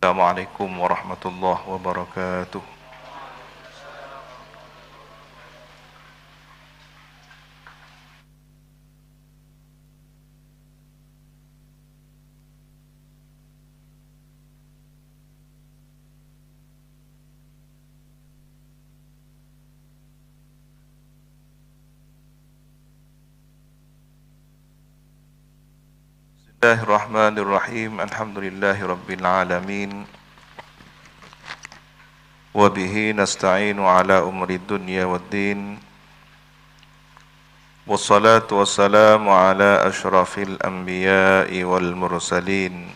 Assalamualaikum warahmatullahi wabarakatuh. Bismillahirrahmanirrahim. Alhamdulillahi rabbil alamin. Wa bihi nasta'inu ala umuri dunya waddin. Wassalatu wassalamu ala ashrafil anbiya'i wal mursalin.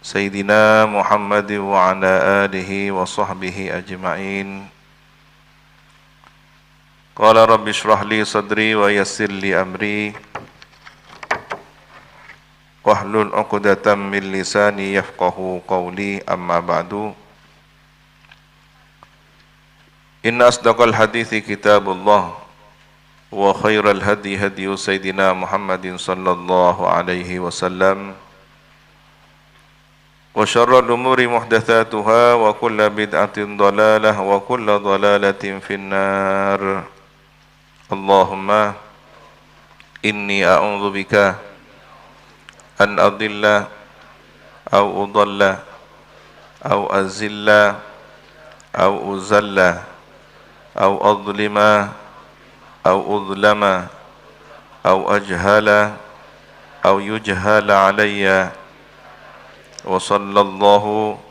Sayyidina Muhammad wa ala alihi wa sahbihi ajma'in. Qala rabbi shrah li sadri wa yassir li amri. Wahlul 'uqdatam min lisani yafqahu qawli, amma ba'du. Inna asdaqal hadithi kitabullah wa khairal hadi hadiyu sayyidina Muhammadin sallallahu alaihi wasallam wa syarrul umuri muhdatsatuha wa kullu bid'atin dhalalah wa kullu dhalalatin finnar. Allahumma inni a'udzu bika an adilla au udalla au azilla au uzalla au adlima au udlama au ajhala au yujhala alayya. Wa sallallahu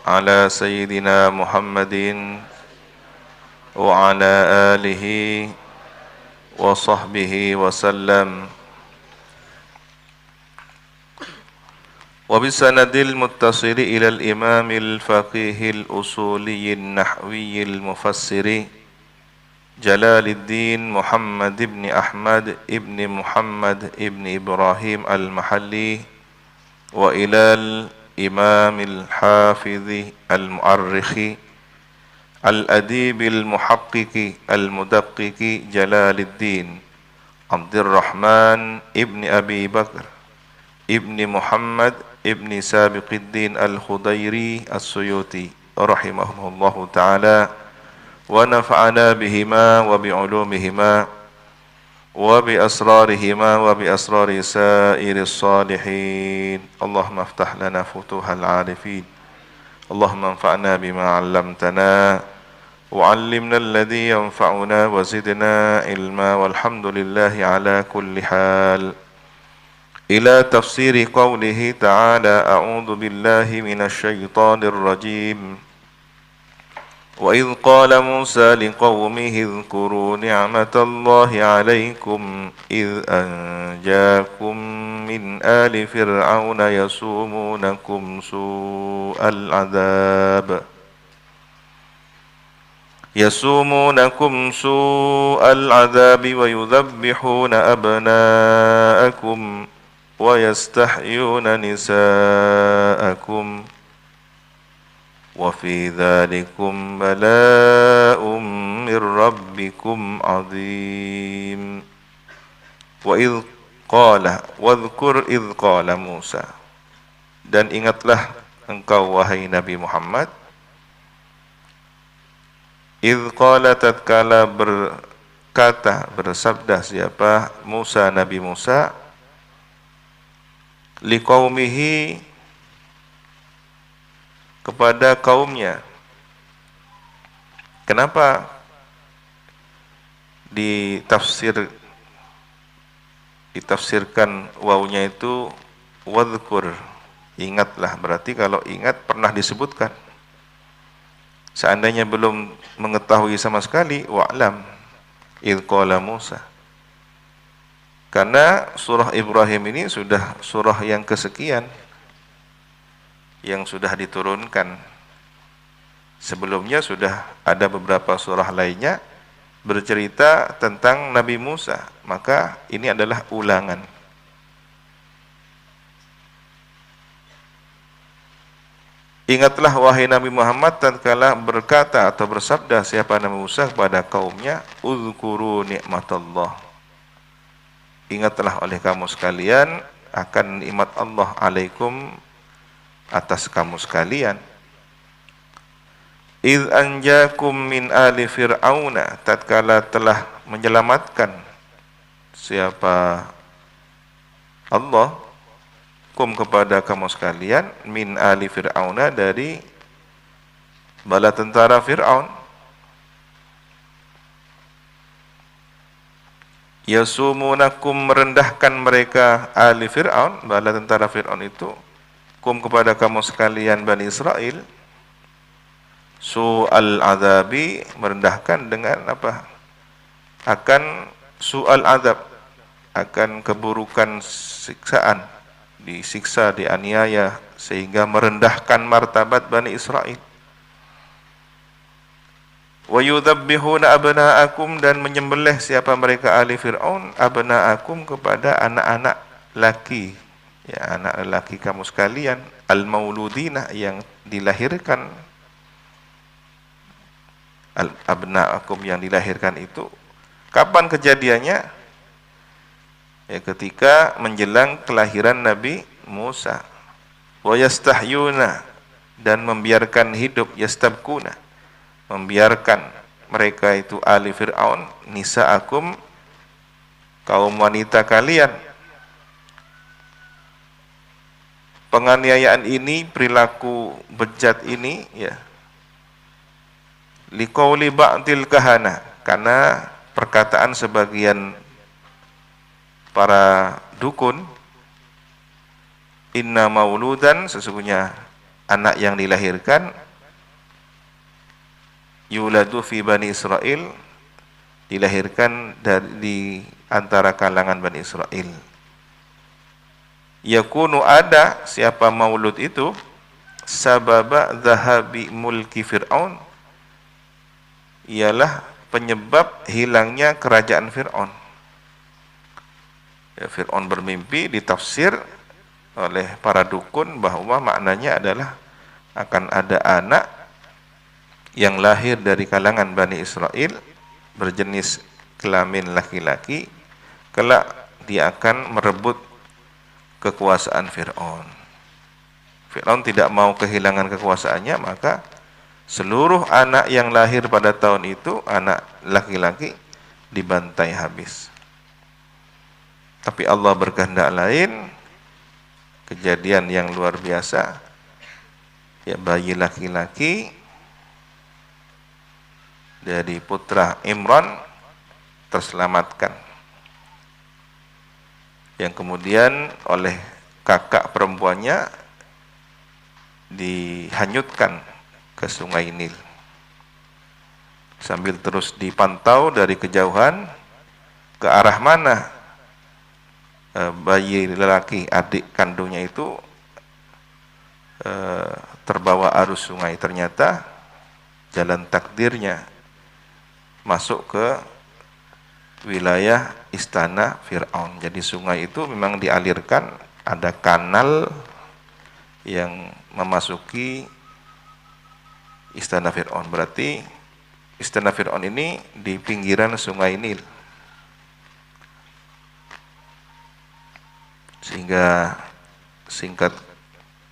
ala sayyidina Muhammadin wa ala alihi wa sahbihi wa sallam. وبسند المتصل إلى الإمام الفقيه الأصولي النحوي المفسر جلال الدين محمد بن أحمد بن محمد بن إبراهيم المحلي وإلى الإمام الحافظ المؤرخ الأديب المحقق المدقق جلال الدين عبد الرحمن ابن أبي بكر ابن محمد ابن سابق الدين الخضيري السيوطي رحمه الله تعالى ونفعنا بهما وبعلومهما وبأسرارهما وبأسرار سائر الصالحين. اللهم افتح لنا فتوح العارفين. اللهم انفعنا بما علمتنا وعلمنا الذي ينفعنا وزدنا علما والحمد لله على كل حال. إلى تفسير قوله تعالى أعوذ بالله من الشيطان الرجيم. وإذ قال موسى لقومه اذكروا نعمة الله عليكم إذ أنجاكم من آل فرعون يسومونكم سوء العذاب ويذبحون أبناءكم ويستحيون نساءكم وفي ذلكم بلاء من ربكم عظيم. واذكر إذ قال موسى. Dan ingatlah engkau wahai Nabi Muhammad, idh qala tatkala berkata, bersabda siapa? Musa, Nabi Musa, liqaumihi, kepada kaumnya. Kenapa ditafsirkan wawunya itu wadhkur, ingatlah? Berarti kalau ingat pernah disebutkan. Seandainya belum mengetahui sama sekali, wa'lam idh qala Musa. Karena surah Ibrahim ini sudah surah yang kesekian yang sudah diturunkan. Sebelumnya sudah ada beberapa surah lainnya bercerita tentang Nabi Musa, maka ini adalah ulangan. Ingatlah wahai Nabi Muhammad tatkala berkata atau bersabda siapa Nabi Musa kepada kaumnya, uzkuru nikmatallah. Ingatlah oleh kamu sekalian akan nikmat Allah alaikum atas kamu sekalian. Idz anjakum min ali fir'auna, tatkala telah menyelamatkan siapa Allah kum kepada kamu sekalian min ali fir'auna dari bala tentara Fir'aun. Yasumunakum, merendahkan mereka ali Fir'aun, bala tentara Fir'aun itu, kum kepada kamu sekalian Bani Israel, su'al azabi, merendahkan dengan apa? Akan su'al azab, akan keburukan siksaan, disiksa, dianiaya, sehingga merendahkan martabat Bani Israel. Wa yudhabbihuna abna'akum, dan menyembelih siapa mereka ahli Fir'aun, abna'akum, kepada anak-anak laki, ya, anak laki kamu sekalian, al-mauludina, yang dilahirkan, abna'akum, yang dilahirkan itu kapan kejadiannya? Ya, ketika menjelang kelahiran Nabi Musa. Wa yastahyuna, dan membiarkan hidup, yastabkuna, membiarkan mereka itu ahli Fir'aun, nisa'akum, kaum wanita kalian. Penganiayaan ini, perilaku bejat ini, ya, liqauli ba'dil kahana, karena perkataan sebagian para dukun, inna mauludan, sesungguhnya anak yang dilahirkan, yuladu fi Bani Israel, dilahirkan di antara kalangan Bani Israel. Yakunu, ada siapa maulud itu, sababa zahabi mulki Fir'aun, ialah penyebab hilangnya kerajaan Fir'aun. Ya, Fir'aun bermimpi, ditafsir oleh para dukun bahwa maknanya adalah akan ada anak yang lahir dari kalangan Bani Israel, berjenis kelamin laki-laki, kelak dia akan merebut kekuasaan Fir'aun. Fir'aun tidak mau kehilangan kekuasaannya, maka seluruh anak yang lahir pada tahun itu, anak laki-laki, dibantai habis. Tapi Allah berkehendak lain, kejadian yang luar biasa, ya, bayi laki-laki dari putra Imran terselamatkan, yang kemudian oleh kakak perempuannya dihanyutkan ke sungai Nil. Sambil terus dipantau dari kejauhan ke arah mana bayi lelaki adik kandungnya itu terbawa arus sungai. Ternyata jalan takdirnya masuk ke wilayah istana Fir'aun. Jadi sungai itu memang dialirkan, ada kanal yang memasuki istana Fir'aun. Berarti istana Fir'aun ini di pinggiran sungai Nil. Sehingga singkat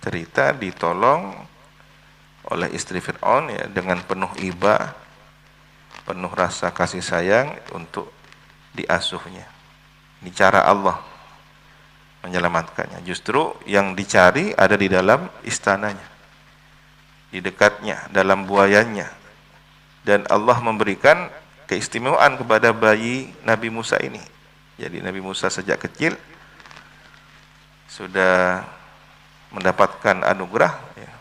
cerita ditolong oleh istri Fir'aun, ya, dengan penuh iba, penuh rasa kasih sayang untuk diasuhnya. Ini cara Allah menyelamatkannya. Justru yang dicari ada di dalam istananya, di dekatnya, dalam buayanya. Dan Allah memberikan keistimewaan kepada bayi Nabi Musa ini. Jadi Nabi Musa sejak kecil sudah mendapatkan anugerah, ya.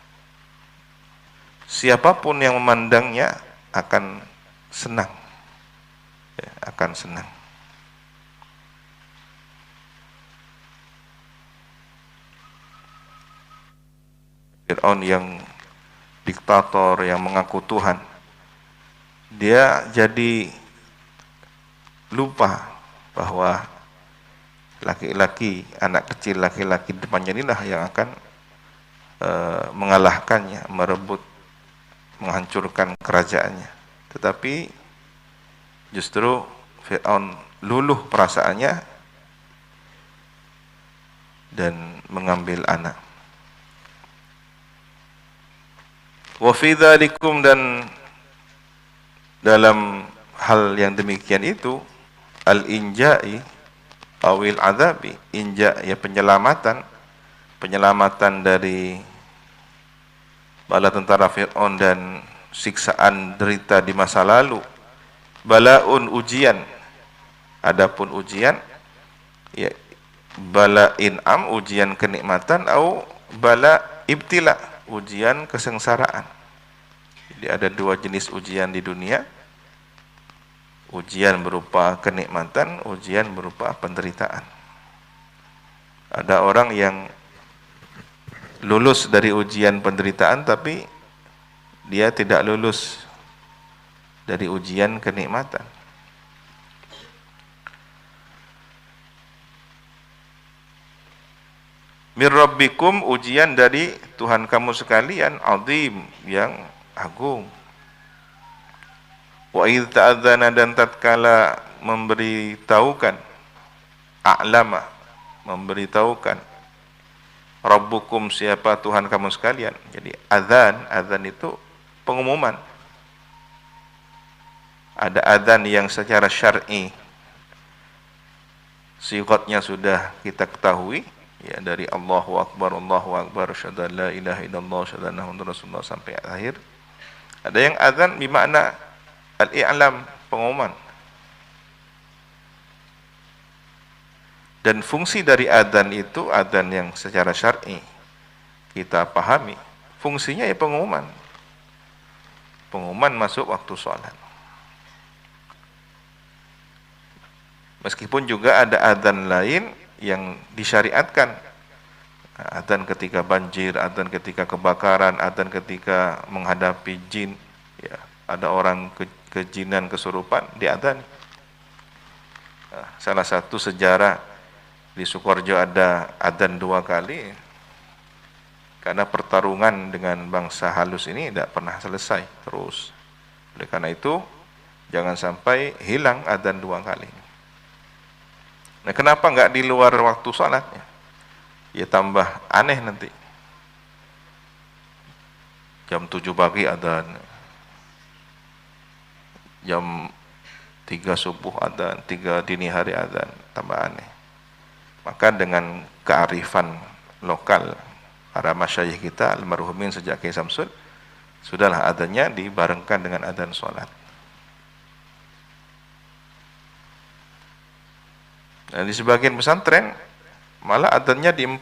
Siapapun yang memandangnya akan senang, ya, akan senang. Fir'aun yang diktator, yang mengaku Tuhan, dia jadi lupa bahwa laki-laki, anak kecil laki-laki depannya inilah yang akan mengalahkannya, merebut, menghancurkan kerajaannya. Tetapi justru Fir'aun luluh perasaannya dan mengambil anak. Wa fi dzalikum, dan dalam hal yang demikian itu, al-inja'i awil adzabi, inja ya penyelamatan dari bala tentara Fir'aun dan siksaan derita di masa lalu. Balaun, ujian. Adapun ujian ya bala in'am, ujian kenikmatan, au bala ibtila, ujian kesengsaraan. Jadi ada dua jenis ujian di dunia. Ujian berupa kenikmatan, ujian berupa penderitaan. Ada orang yang lulus dari ujian penderitaan, tapi dia tidak lulus dari ujian kenikmatan. Mir rabbikum, ujian dari Tuhan kamu sekalian, azim, yang agung. Wa idh ta'adzana, dan tatkala memberitahukan, a'lama, memberitahukan, rabbukum, siapa Tuhan kamu sekalian. Jadi azan itu pengumuman. Ada azan yang secara syar'i sifatnya sudah kita ketahui, ya, dari Allahu Akbar, asyhadu an la ilaha illallah, asyhadu anna Muhammadar Rasulullah sampai akhir. Ada yang azan bermakna al-i'lam, pengumuman. Dan fungsi dari azan itu, azan yang secara syar'i kita pahami, fungsinya ya pengumuman. Pengumuman masuk waktu sholat. Meskipun juga ada azan lain yang disyariatkan. Adzan ketika banjir, adzan ketika kebakaran, adzan ketika menghadapi jin, ya, ada orang kejinan, kesurupan, diadzan. Salah satu sejarah di Sukoharjo ada adzan 2 kali karena pertarungan dengan bangsa halus ini tidak pernah selesai terus. Oleh karena itu jangan sampai hilang adzan 2 kali. Nah, kenapa nggak di luar waktu sholatnya? Ya tambah aneh nanti. Jam 7 pagi adzan, jam 3 subuh adzan, 3 dini hari adzan, tambah aneh. Maka dengan kearifan lokal para masyayikh kita almarhumin sejak Kiai Samsul, sudahlah adzannya dibarengkan dengan adzan sholat. Nah, di sebagian pesantren malah adzannya di 4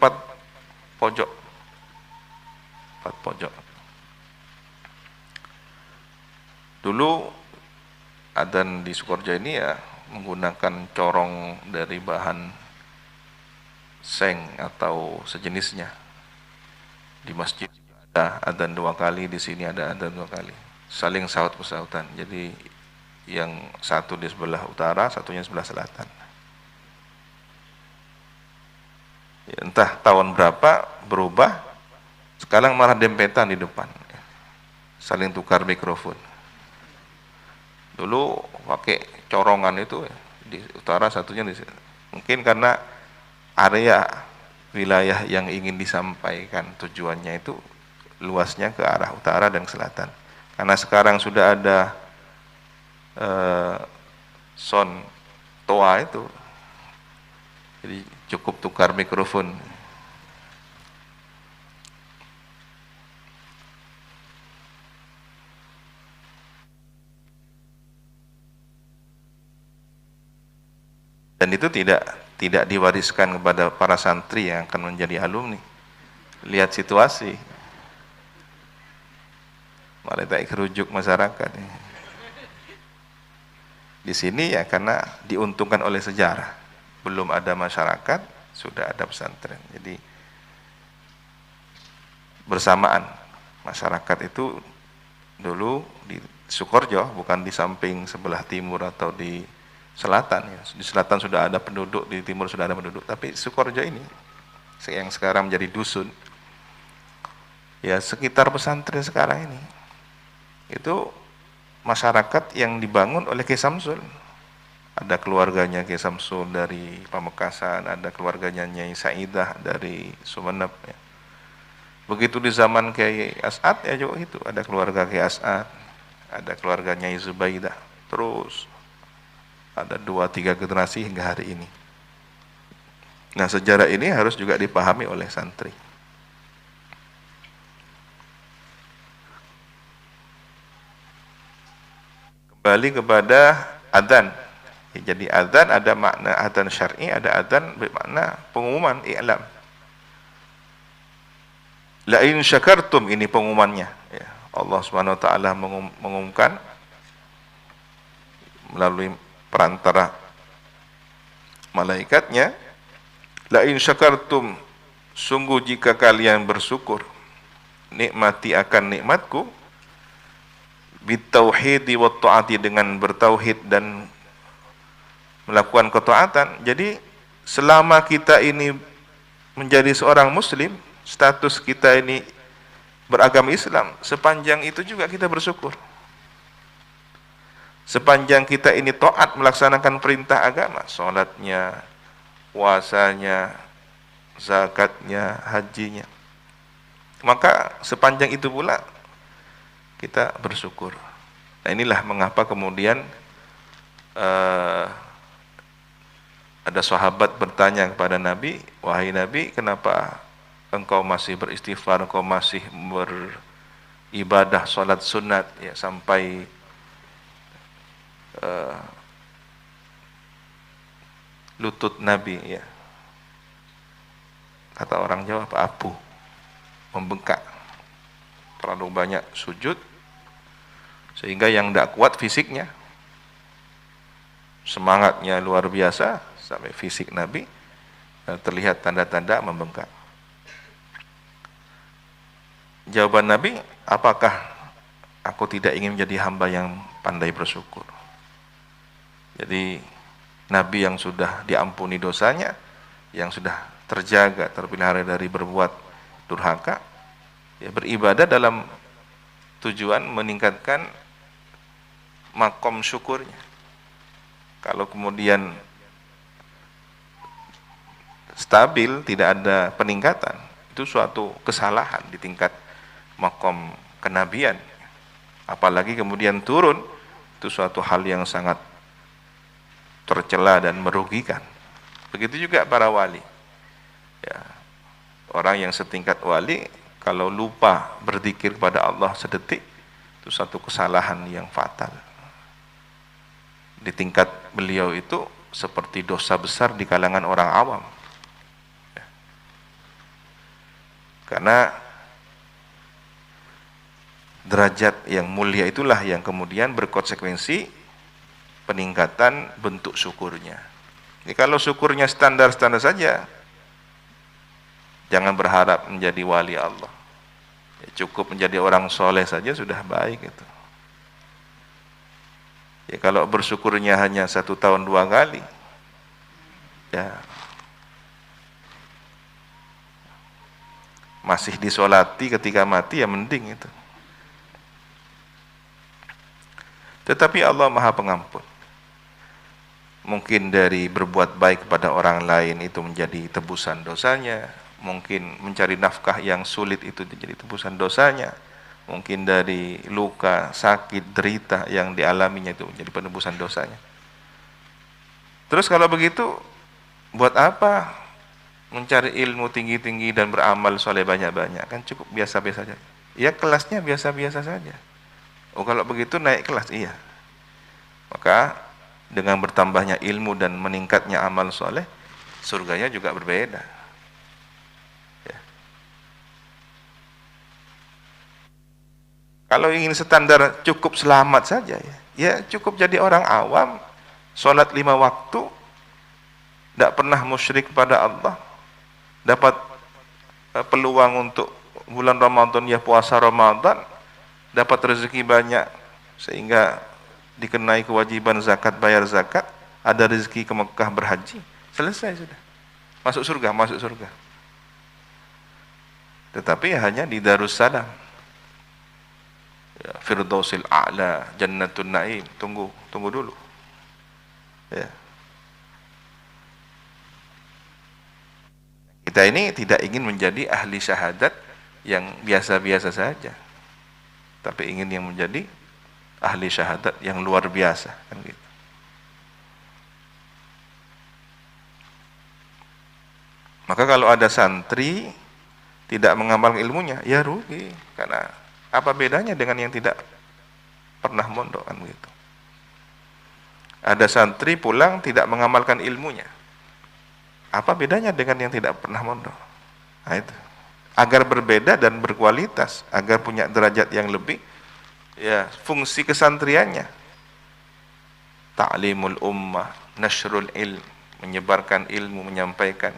pojok. 4 pojok. Dulu adzan di Sukoharjo ini ya menggunakan corong dari bahan seng atau sejenisnya. Di masjid ada adzan 2 kali, di sini ada adzan 2 kali. Saling saut-sautan. Jadi yang satu di sebelah utara, satunya sebelah selatan. Ya, entah tahun berapa berubah, sekarang malah dempetan di depan, saling tukar mikrofon. Dulu pakai corongan itu ya, di utara, satunya di sini. Mungkin karena area wilayah yang ingin disampaikan tujuannya itu luasnya ke arah utara dan selatan. Karena sekarang sudah ada sound toa itu, jadi cukup tukar mikrofon. Dan itu tidak diwariskan kepada para santri yang akan menjadi alumni. Lihat situasi, malah tak kerujuk masyarakat. Di sini ya karena diuntungkan oleh sejarah. Belum ada masyarakat, sudah ada pesantren. Jadi bersamaan masyarakat itu dulu di Sukoharjo, bukan di samping sebelah timur atau di selatan ya. Di selatan sudah ada penduduk, di timur sudah ada penduduk, tapi Sukoharjo ini yang sekarang menjadi dusun ya, sekitar pesantren sekarang ini itu masyarakat yang dibangun oleh Kiai Samsul. Ada keluarganya Kiai Samsul dari Pamekasan, ada keluarganya Nyai Saidah dari Sumeneb ya. Begitu di zaman Kiai As'ad ya juga itu, ada keluarga Kiai As'ad, ada keluarganya Zubaidah, terus ada 2-3 generasi hingga hari ini. Nah, sejarah ini harus juga dipahami oleh santri. Kembali kepada adzan. Ya, jadi adzan ada makna adzan syar'i, ada adzan bermakna pengumuman, i'lam. La in syakartum, ini pengumumannya. Ya, Allah Subhanahu wa taala mengumumkan melalui perantara malaikatnya, la in syakartum, sungguh jika kalian bersyukur, nikmati akan nikmatku, bitauhidi wa ta'ati, dengan bertauhid dan melakukan ketaatan. Jadi selama kita ini menjadi seorang muslim, status kita ini beragama Islam, sepanjang itu juga kita bersyukur. Sepanjang kita ini taat melaksanakan perintah agama, sholatnya, puasanya, zakatnya, hajinya, maka sepanjang itu pula kita bersyukur. Nah, inilah mengapa kemudian ada sahabat bertanya kepada Nabi, wahai Nabi, kenapa engkau masih beristighfar, engkau masih beribadah sholat sunat ya sampai lutut Nabi ya, kata orang Jawa apa, abu, membengkak, terlalu banyak sujud sehingga yang tidak kuat fisiknya, semangatnya luar biasa sampai fisik Nabi terlihat tanda-tanda membengkak. Jawaban Nabi, apakah aku tidak ingin menjadi hamba yang pandai bersyukur? Jadi Nabi yang sudah diampuni dosanya, yang sudah terjaga, terpelihara dari berbuat durhaka, ya beribadah dalam tujuan meningkatkan makom syukurnya. Kalau kemudian stabil, tidak ada peningkatan, itu suatu kesalahan di tingkat makom kenabian. Apalagi kemudian turun, itu suatu hal yang sangat tercela dan merugikan. Begitu juga para wali. Ya, orang yang setingkat wali, kalau lupa berzikir kepada Allah sedetik, itu satu kesalahan yang fatal. Di tingkat beliau itu seperti dosa besar di kalangan orang awam. Ya. Karena derajat yang mulia itulah yang kemudian berkonsekuensi peningkatan bentuk syukurnya. Jadi kalau syukurnya standar-standar saja, jangan berharap menjadi wali Allah. Ya, cukup menjadi orang soleh saja sudah baik itu. Ya, kalau bersyukurnya hanya 1 tahun 2 kali, ya masih disolati ketika mati, ya mending itu. Tetapi Allah Maha Pengampun. Mungkin dari berbuat baik kepada orang lain itu menjadi tebusan dosanya, mungkin mencari nafkah yang sulit itu menjadi tebusan dosanya, mungkin dari luka, sakit, derita yang dialaminya itu menjadi penebusan dosanya. Terus kalau begitu, buat apa mencari ilmu tinggi-tinggi dan beramal soleh banyak-banyak? Kan cukup biasa-biasa saja. Ya kelasnya biasa-biasa saja. Oh kalau begitu naik kelas, iya. Maka dengan bertambahnya ilmu dan meningkatnya amal soleh, surganya juga berbeda. Ya. Kalau ingin standar cukup selamat saja, ya cukup jadi orang awam, sholat 5 waktu, tidak pernah musyrik kepada Allah, dapat peluang untuk bulan Ramadan, ya puasa Ramadan, dapat rezeki banyak sehingga dikenai kewajiban zakat, bayar zakat, ada rezeki ke Mekah berhaji, selesai sudah, masuk surga, masuk surga. Tetapi hanya di Darussalam, ya, Firdausil A'la, Jannatun Naim, tunggu dulu. Ya. Kita ini tidak ingin menjadi ahli syahadat yang biasa-biasa saja, tapi ingin yang menjadi ahli syahadat yang luar biasa, kan gitu. Maka kalau ada santri tidak mengamalkan ilmunya, ya rugi. Karena apa bedanya dengan yang tidak pernah mondok, kan begitu. Ada santri pulang tidak mengamalkan ilmunya, apa bedanya dengan yang tidak pernah mondok? Nah itu. Agar berbeda dan berkualitas, agar punya derajat yang lebih, ya fungsi kesantriannya ta'limul ummah, nashrul ilm, menyebarkan ilmu, menyampaikan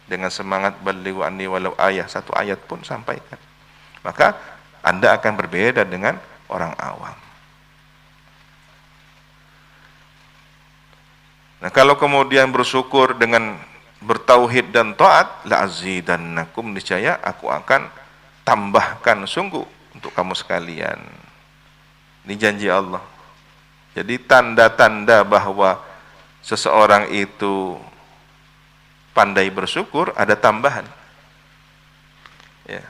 dengan semangat balighu anni walau ayah, satu ayat pun sampaikan. Maka Anda akan berbeda dengan orang awam. Nah, kalau kemudian bersyukur dengan bertauhid dan taat, la azidannakum, niscaya aku akan tambahkan sungguh untuk kamu sekalian. Ini janji Allah. Jadi tanda-tanda bahwa seseorang itu pandai bersyukur, ada tambahan. Ya.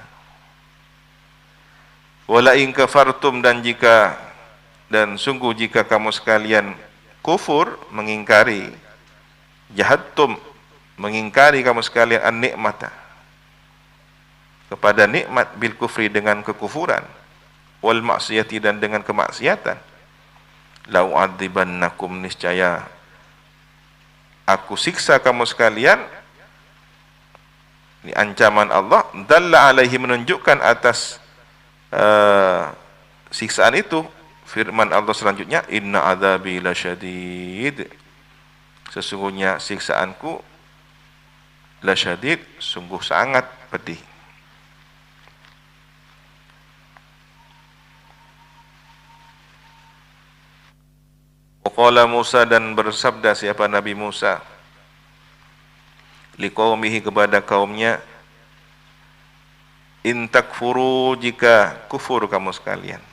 Wala in kafartum, dan sungguh jika kamu sekalian kufur, mengingkari, jahattum, mengingkari kamu sekalian an-nikmata, kepada nikmat, bil kufri, dengan kekufuran, wal maksiyati, dan dengan kemaksiatan, la u'adzibannakum, niscaya aku siksa kamu sekalian. Ini ancaman Allah, dalla alaihi, menunjukkan atas siksaan itu. Firman Allah selanjutnya, inna adzabi lasyadid, sesungguhnya siksaanku lasyadid, sungguh sangat pedih. Waqala Musa, dan bersabda siapa Nabi Musa, liqaumihi, kepada kaumnya, in takfuru, jika kufur kamu sekalian,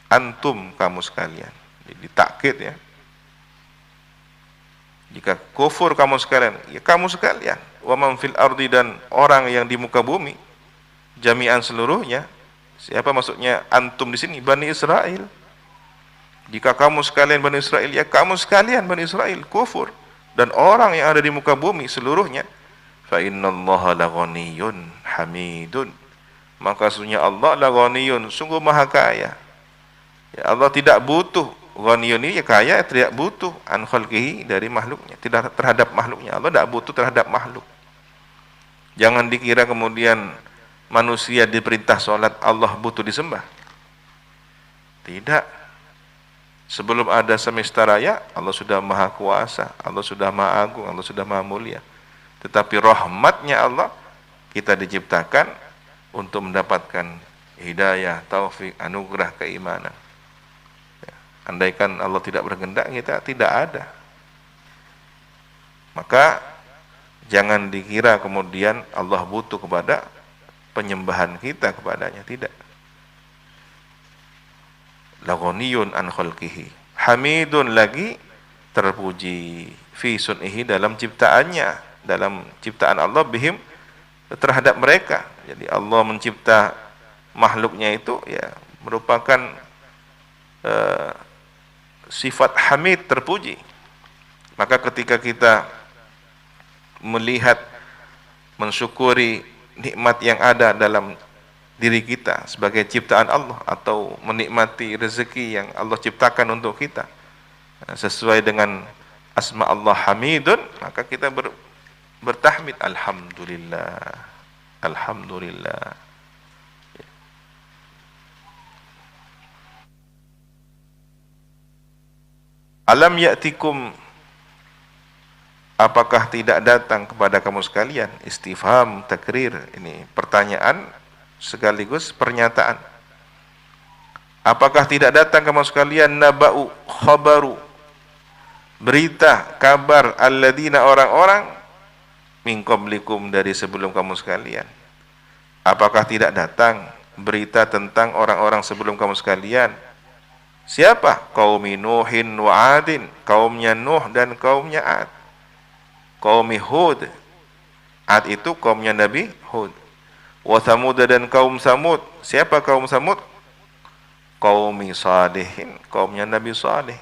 antum, kamu sekalian, jadi takkid ya, jika kufur kamu sekalian, ya kamu sekalian, wa man fil ardi, dan orang yang di muka bumi, jami'an, seluruhnya. Siapa maksudnya antum di sini? Bani Israel. Jika kamu sekalian Bani Israel, ya kamu sekalian Bani Israel kufur, dan orang yang ada di muka bumi seluruhnya, fa innallaha laghaniyyun hamidun, maka sesungguhnya Allah laghaniyyun, sungguh maha kaya. Ya, Allah tidak butuh, ghaniyun ini ya kaya, tidak butuh, an khalqihi, dari makhluknya, tidak terhadap makhluknya. Allah tidak butuh terhadap makhluk. Jangan dikira kemudian manusia diperintah sholat Allah butuh disembah. Tidak. Sebelum ada semesta raya, Allah sudah maha kuasa, Allah sudah maha agung, Allah sudah maha mulia. Tetapi rahmatnya Allah, kita diciptakan untuk mendapatkan hidayah, taufik, anugerah, keimanan. Ya. Andaikan Allah tidak berkehendak, kita tidak ada. Maka jangan dikira kemudian Allah butuh kepada penyembahan kita kepadanya, tidak. Laghaniyun an khalqihi, hamidun, lagi terpuji, fi sun'ihi, dalam ciptaannya, dalam ciptaan Allah, bihim, terhadap mereka. Jadi Allah mencipta makhluknya itu ya merupakan sifat hamid, terpuji. Maka ketika kita melihat, mensyukuri nikmat yang ada dalam diri kita sebagai ciptaan Allah, atau menikmati rezeki yang Allah ciptakan untuk kita sesuai dengan asma Allah Hamidun, maka kita bertahmid, alhamdulillah, alhamdulillah. Alam ya'tikum, apakah tidak datang kepada kamu sekalian? Istifham takrir, ini pertanyaan sekaligus pernyataan. Apakah tidak datang kamu sekalian, naba'u, khabaru, berita, kabar, alladzina, orang-orang, min qablikum, dari sebelum kamu sekalian. Apakah tidak datang berita tentang orang-orang sebelum kamu sekalian? Siapa? Qaumi Nuhin wa Adin, kaumnya Nuh dan kaumnya Ad. Qaumi Hud, Ad itu kaumnya Nabi Hud. Wa Thamud, dan kaum Samud. Siapa kaum Samud? Qaumi Salihin, kaumnya Nabi Saleh.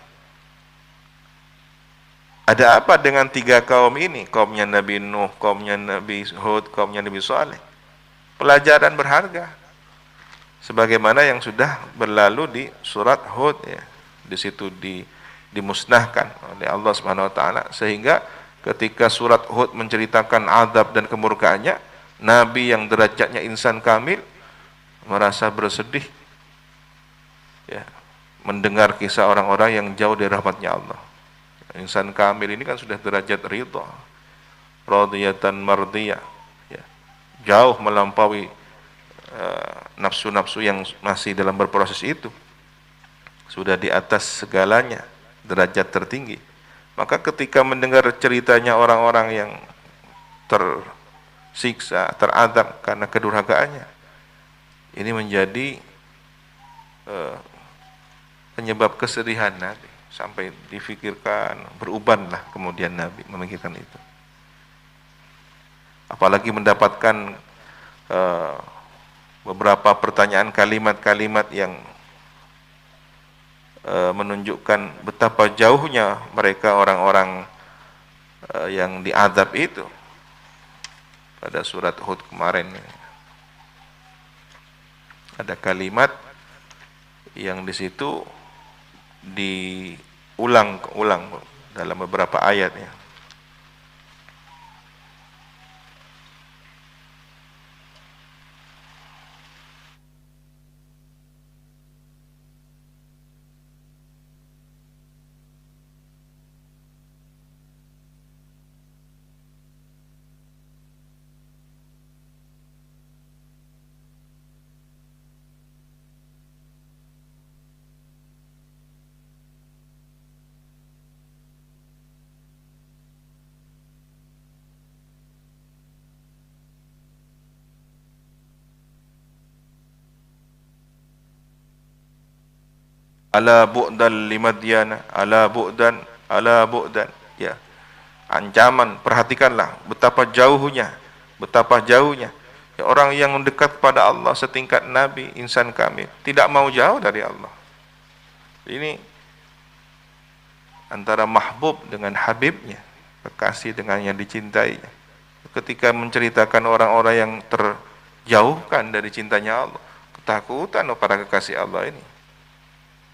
Ada apa dengan tiga kaum ini? Kaumnya Nabi Nuh, kaumnya Nabi Hud, kaumnya Nabi Saleh. Pelajaran berharga. Sebagaimana yang sudah berlalu di surat Hud ya. Di situ dimusnahkan oleh Allah Subhanahu wa taala, sehingga ketika surat Hud menceritakan azab dan kemurkaannya, nabi yang derajatnya insan kamil merasa bersedih ya, mendengar kisah orang-orang yang jauh dari rahmatnya Allah. Insan kamil ini kan sudah derajat ridha, radiyatan mardiyah ya, jauh melampaui nafsu-nafsu yang masih dalam berproses itu, sudah di atas segalanya, derajat tertinggi. Maka ketika mendengar ceritanya orang-orang yang tersiksa, teradab karena kedurhakaannya, ini menjadi penyebab kesedihan Nabi, sampai difikirkan, berubanlah kemudian Nabi memikirkan itu. Apalagi mendapatkan beberapa pertanyaan, kalimat-kalimat yang menunjukkan betapa jauhnya mereka orang-orang yang diazab itu pada surat Hud kemarin. Ada kalimat yang di situ diulang-ulang dalam beberapa ayatnya. Ala bu'dan limadyan, ala bu'dan, ala bu'dan. Ya, ancaman, perhatikanlah betapa jauhnya, betapa jauhnya. Ya, orang yang mendekat kepada Allah setingkat Nabi, insan kamil, tidak mau jauh dari Allah. Ini antara mahbub dengan habibnya, kekasih dengan yang dicintainya. Ketika menceritakan orang-orang yang terjauhkan dari cintanya Allah, ketakutan para kekasih Allah ini.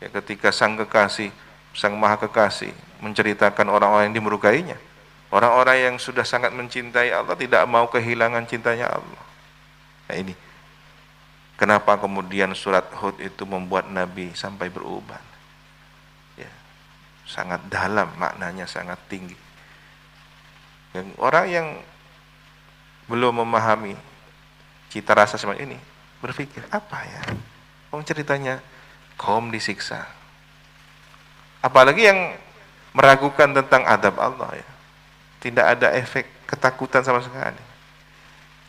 Ya, ketika sang kekasih, sang maha kekasih menceritakan orang-orang yang dimurkainya, orang-orang yang sudah sangat mencintai Allah tidak mau kehilangan cintanya Allah. Nah ini kenapa kemudian surat Hud itu membuat Nabi sampai beruban ya, sangat dalam maknanya, sangat tinggi. Dan orang yang belum memahami cita rasa semacam ini berpikir, apa ya ceritanya kaum disiksa, apalagi yang meragukan tentang adab Allah ya, tidak ada efek ketakutan sama sekali.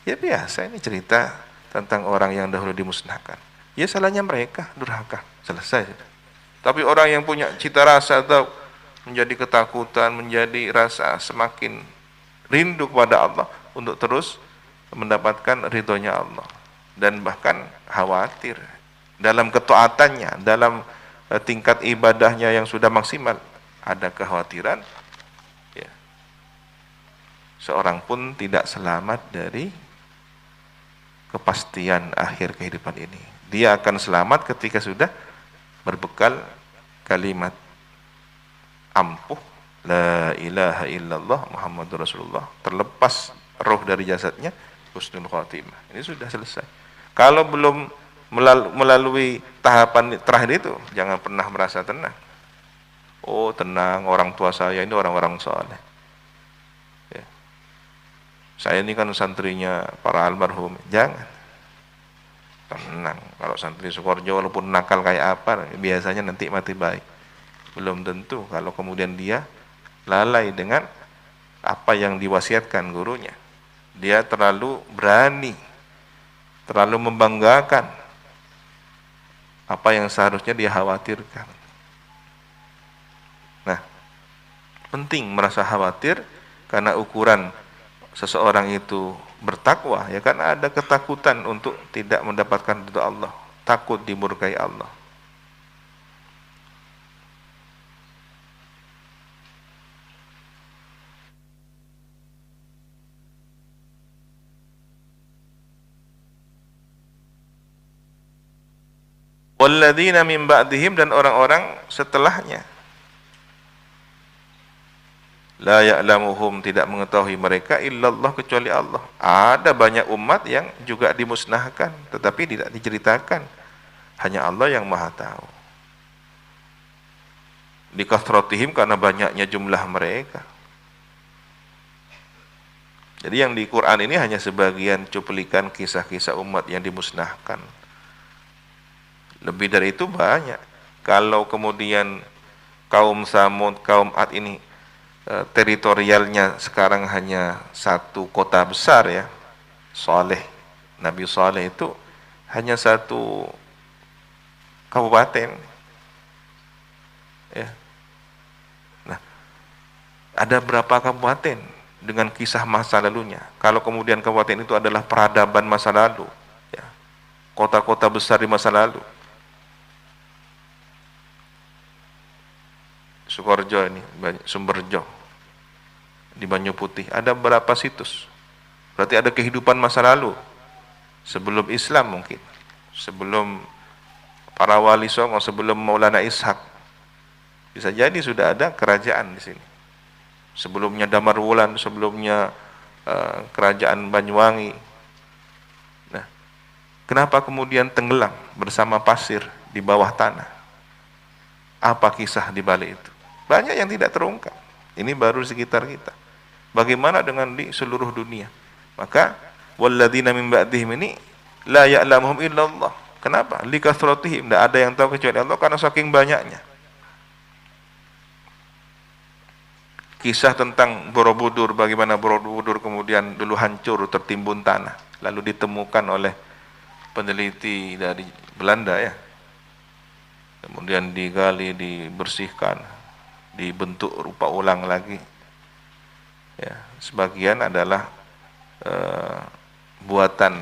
Ya biasa, ini cerita tentang orang yang dahulu dimusnahkan. Ya salahnya mereka, durhaka, selesai. Tapi orang yang punya cita rasa atau menjadi ketakutan, menjadi rasa semakin rindu kepada Allah untuk terus mendapatkan ridhonya Allah, dan bahkan khawatir dalam ketaatannya, dalam tingkat ibadahnya yang sudah maksimal, ada kekhawatiran ya, seorang pun tidak selamat dari kepastian akhir kehidupan ini. Dia akan selamat ketika sudah berbekal kalimat ampuh la ilaha illallah Muhammadur Rasulullah, terlepas roh dari jasadnya, husnul khatimah. Ini sudah selesai. Kalau belum melalui tahapan terakhir itu, jangan pernah merasa tenang. Oh tenang, orang tua saya ini orang-orang soleh ya. Saya ini kan santrinya para almarhum. Jangan, tenang. Kalau santri Sukoharjo walaupun nakal kayak apa, biasanya nanti mati baik. Belum tentu kalau kemudian dia lalai dengan apa yang diwasiatkan gurunya. Dia terlalu berani, terlalu membanggakan apa yang seharusnya dia khawatirkan. Nah, penting merasa khawatir, karena ukuran seseorang itu bertakwa, ya karena ada ketakutan untuk tidak mendapatkan ridha Allah, takut dimurkai Allah. Walladzina min ba'dihim, dan orang-orang setelahnya, la ya'lamuhum, tidak mengetahui mereka illallah, kecuali Allah. Ada banyak umat yang juga dimusnahkan, tetapi tidak diceritakan. Hanya Allah yang Maha tahu. Di kathratihim, karena banyaknya jumlah mereka. Jadi yang di Quran ini hanya sebagian cuplikan kisah-kisah umat yang dimusnahkan. Lebih dari itu banyak. Kalau kemudian kaum Samud, kaum Ad ini teritorialnya sekarang hanya satu kota besar, ya, Saleh, Nabi Saleh itu hanya satu kabupaten, ya. Nah, ada berapa kabupaten dengan kisah masa lalunya? Kalau kemudian kabupaten itu adalah peradaban masa lalu, ya, kota-kota besar di masa lalu. Sukoharjo ini, Sumberjo, di Banyu Putih, ada berapa situs? Berarti ada kehidupan masa lalu, sebelum Islam mungkin, sebelum para wali songo, sebelum Maulana Ishak. Bisa jadi sudah ada kerajaan di sini. Sebelumnya Damarwulan, sebelumnya kerajaan Banyuwangi. Nah, kenapa kemudian tenggelam bersama pasir di bawah tanah? Apa kisah di balik itu? Banyak yang tidak terungkap. Ini baru sekitar kita. Bagaimana dengan di seluruh dunia? Maka walladzina min ba'dihim ini la ya'lamuhum illallah. Kenapa? Likathratihim, tidak ada yang tahu kecuali Allah, karena saking banyaknya. Kisah tentang Borobudur, bagaimana Borobudur kemudian dulu hancur, tertimbun tanah, lalu ditemukan oleh peneliti dari Belanda, ya. Kemudian digali, dibersihkan, dibentuk rupa ulang lagi. Ya, sebagian adalah buatan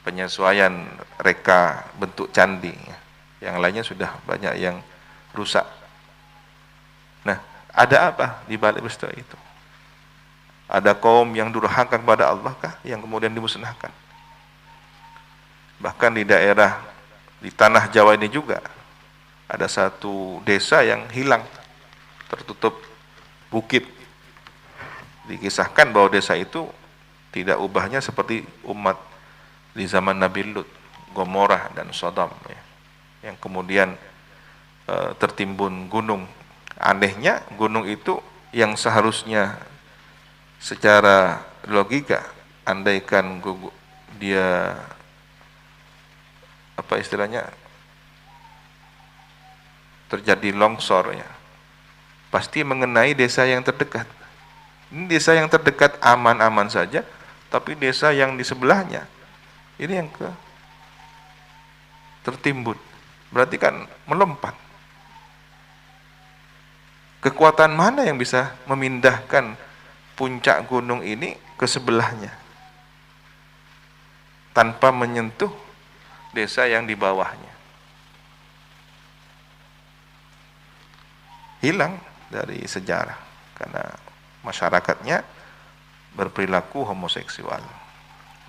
penyesuaian reka bentuk candi, ya. Yang lainnya sudah banyak yang rusak. Nah, ada apa di balik peristiwa itu? Ada kaum yang durhaka kepada Allah kah yang kemudian dimusnahkan? Bahkan di daerah, di tanah Jawa ini juga ada satu desa yang hilang, tertutup bukit. Dikisahkan bahwa desa itu tidak ubahnya seperti umat di zaman Nabi Lut, Gomorrah dan Sodom, ya, yang kemudian tertimbun gunung. Anehnya gunung itu yang seharusnya secara logika, andaikan dia apa istilahnya, terjadi longsor, ya, pasti mengenai desa yang terdekat. Ini desa yang terdekat aman-aman saja, tapi desa yang di sebelahnya ini yang tertimbun. Berarti kan melompat. Kekuatan mana yang bisa memindahkan puncak gunung ini ke sebelahnya tanpa menyentuh desa yang di bawahnya? Hilang dari sejarah karena masyarakatnya berperilaku homoseksual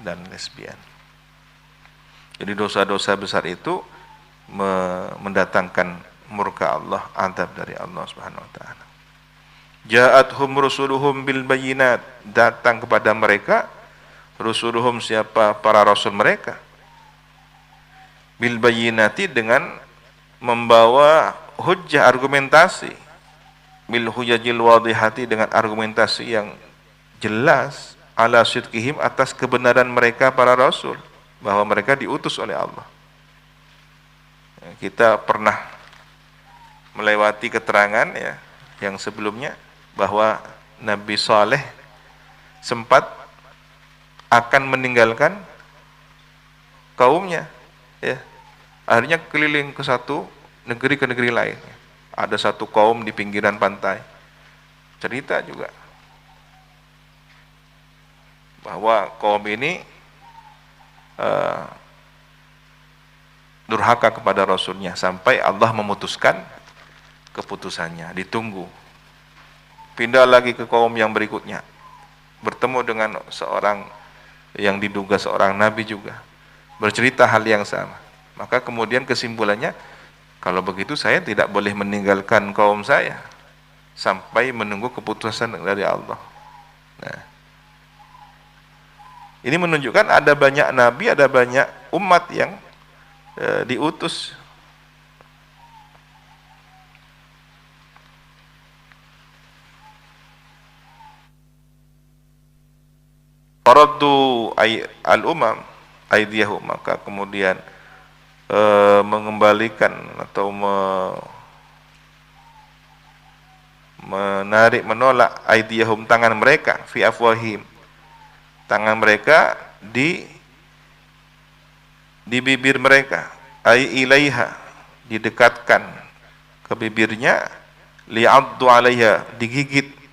dan lesbian. Jadi dosa-dosa besar itu mendatangkan murka Allah, azab dari Allah Subhanahu wa taala. Ja'athum rusuluhum bil bayyinat, datang kepada mereka rusuluhum, siapa? Para rasul mereka, bil bayyinati, dengan membawa hujjah, argumentasi, bil hujajil wadihati, dengan argumentasi yang jelas, ala sidqihim, atas kebenaran mereka para rasul, bahwa mereka diutus oleh Allah. Kita pernah melewati keterangan, ya, yang sebelumnya bahwa Nabi Saleh sempat akan meninggalkan kaumnya, ya. Akhirnya keliling ke satu negeri ke negeri lain. Ada satu kaum di pinggiran pantai. Cerita juga. bahwa kaum ini durhaka kepada Rasulnya sampai Allah memutuskan keputusannya, ditunggu. Pindah lagi ke kaum yang berikutnya, bertemu dengan seorang yang diduga seorang nabi juga, bercerita hal yang sama. Maka kemudian kesimpulannya, kalau begitu saya tidak boleh meninggalkan kaum saya sampai menunggu keputusan dari Allah. Nah, ini menunjukkan ada banyak nabi, ada banyak umat yang diutus. Faraddu al-umam aydiyahum, maka kemudian mengembalikan atau menolak aydiyahum, tangan mereka, fi afwahim, tangan mereka di bibir mereka, ai ilaiha, didekatkan ke bibirnya, li'addu alaiha, digigit